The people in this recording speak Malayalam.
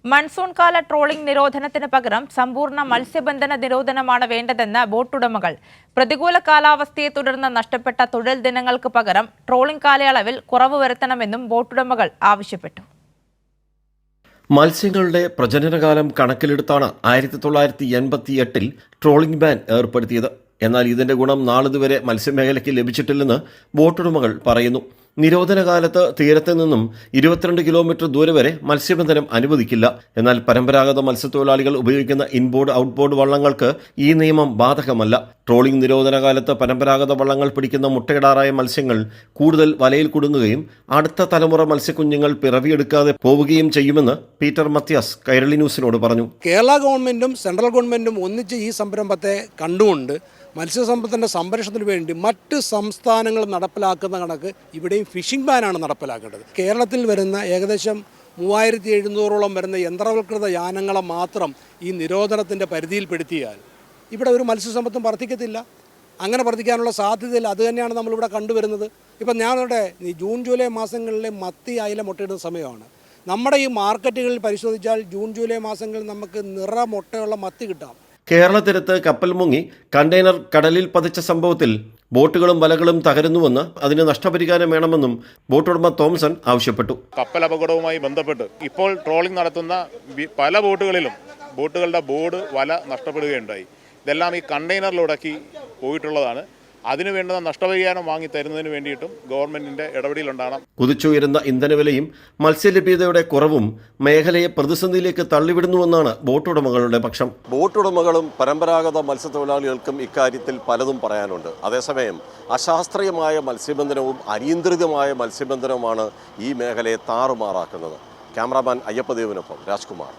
മൺസൂൺ കാല ട്രോളിംഗ് നിരോധനത്തിന് പകരം സമ്പൂർണ്ണ മത്സ്യബന്ധന നിരോധനമാണ് വേണ്ടതെന്ന് ബോട്ടുടമകൾ. പ്രതികൂല കാലാവസ്ഥയെ തുടർന്ന് നഷ്ടപ്പെട്ട തൊഴിൽ ദിനങ്ങൾക്ക് പകരം ട്രോളിംഗ് കാലയളവിൽ കുറവ് വരുത്തണമെന്നും ബോട്ടുടമകൾ ആവശ്യപ്പെട്ടു. മത്സ്യങ്ങളുടെ പ്രജനനകാലം കണക്കിലെടുത്താണ് 1988 ട്രോളിംഗ് ബാൻ ഏർപ്പെടുത്തിയത്. എന്നാൽ ഇതിന്റെ ഗുണം നാളിതുവരെ മത്സ്യമേഖലയ്ക്ക് ലഭിച്ചിട്ടില്ലെന്ന് ബോട്ടുടമകൾ പറയുന്നു. നിരോധന കാലത്ത് തീരത്ത് നിന്നും 22 കിലോമീറ്റർ ദൂരെ വരെ മത്സ്യബന്ധനം അനുവദിക്കില്ല. എന്നാൽ പരമ്പരാഗത മത്സ്യത്തൊഴിലാളികൾ ഉപയോഗിക്കുന്ന ഇൻബോർഡ് ഔട്ട്ബോർഡ് വള്ളങ്ങൾക്ക് ഈ നിയമം ബാധകമല്ല. ട്രോളിംഗ് നിരോധന കാലത്ത് പരമ്പരാഗത വള്ളങ്ങൾ പിടിക്കുന്ന മുട്ടയിടാറായ മത്സ്യങ്ങൾ കൂടുതൽ വലയിൽ കുടുങ്ങുകയും അടുത്ത തലമുറ മത്സ്യക്കുഞ്ഞുങ്ങൾ പിറവിയെടുക്കാതെ പോവുകയും ചെയ്യുമെന്ന് പീറ്റർ മത്യാസ് കൈരളി ന്യൂസിനോട് പറഞ്ഞു. കേരള ഗവൺമെന്റും സെൻട്രൽ ഗവൺമെന്റും ഒന്നിച്ച് ഈ സംരംഭത്തെ കണ്ടുകൊണ്ട് മത്സ്യസമ്പത്തിൻ്റെ സംരക്ഷണത്തിന് വേണ്ടി മറ്റ് സംസ്ഥാനങ്ങൾ നടപ്പിലാക്കുന്ന കണക്ക് ഇവിടെയും ഫിഷിംഗ് ബാനാണ് നടപ്പിലാക്കേണ്ടത്. കേരളത്തിൽ വരുന്ന ഏകദേശം 3700ഓളം വരുന്ന യന്ത്രവൽകൃത യാനങ്ങളെ മാത്രം ഈ നിരോധനത്തിൻ്റെ പരിധിയിൽപ്പെടുത്തിയാൽ ഇവിടെ ഒരു മത്സ്യസമ്പത്തും വർദ്ധിക്കത്തില്ല. അങ്ങനെ വർദ്ധിക്കാനുള്ള സാധ്യതയില്ല. അത് തന്നെയാണ് നമ്മളിവിടെ കണ്ടുവരുന്നത്. ഇപ്പം ഞാനിവിടെ ഈ ജൂൺ ജൂലൈ മാസങ്ങളിലെ മത്തി അയില മുട്ടയിടുന്ന സമയമാണ്. നമ്മുടെ ഈ മാർക്കറ്റുകളിൽ പരിശോധിച്ചാൽ ജൂൺ ജൂലൈ മാസങ്ങളിൽ നമുക്ക് നിറ മുട്ടയുള്ള മത്തി കിട്ടാം. കേരള തീരത്ത് കപ്പൽ മുങ്ങി കണ്ടെയ്നർ കടലിൽ പതിച്ച സംഭവത്തിൽ ബോട്ടുകളും വലകളും തകരുന്നുവെന്ന് അതിന് നഷ്ടപരിഹാരം വേണമെന്നും ബോട്ടുടമ തോംസൺ ആവശ്യപ്പെട്ടു. കപ്പൽ അപകടവുമായി ബന്ധപ്പെട്ട് ഇപ്പോൾ ട്രോളിംഗ് നടത്തുന്ന പല ബോട്ടുകളിലും ബോട്ടുകളുടെ ബോർഡ് വല നഷ്ടപ്പെടുകയുണ്ടായി. ഇതെല്ലാം ഈ കണ്ടെയ്നറിലുടക്കി പോയിട്ടുള്ളതാണ്. അതിനു വേണ്ടുന്ന നഷ്ടപരിഹാരം വാങ്ങി തരുന്നതിന് വേണ്ടിയിട്ടും ഗവൺമെന്റിന്റെ ഇടപെടലുണ്ടാകണം. കുതിച്ചുയരുന്ന ഇന്ധനവിലയും മത്സ്യലഭ്യതയുടെ കുറവും മേഖലയെ പ്രതിസന്ധിയിലേക്ക് തള്ളിവിടുന്നുവെന്നാണ് ബോട്ടുടമകളുടെ പക്ഷം. ബോട്ടുടമകളും പരമ്പരാഗത മത്സ്യത്തൊഴിലാളികൾക്കും ഇക്കാര്യത്തിൽ പലതും പറയാനുണ്ട്. അതേസമയം അശാസ്ത്രീയമായ മത്സ്യബന്ധനവും അനിയന്ത്രിതമായ മത്സ്യബന്ധനവുമാണ് ഈ മേഖലയെ താറുമാറാക്കുന്നത്. ക്യാമറാമാൻ അയ്യപ്പദേവിനൊപ്പം രാജ്കുമാർ.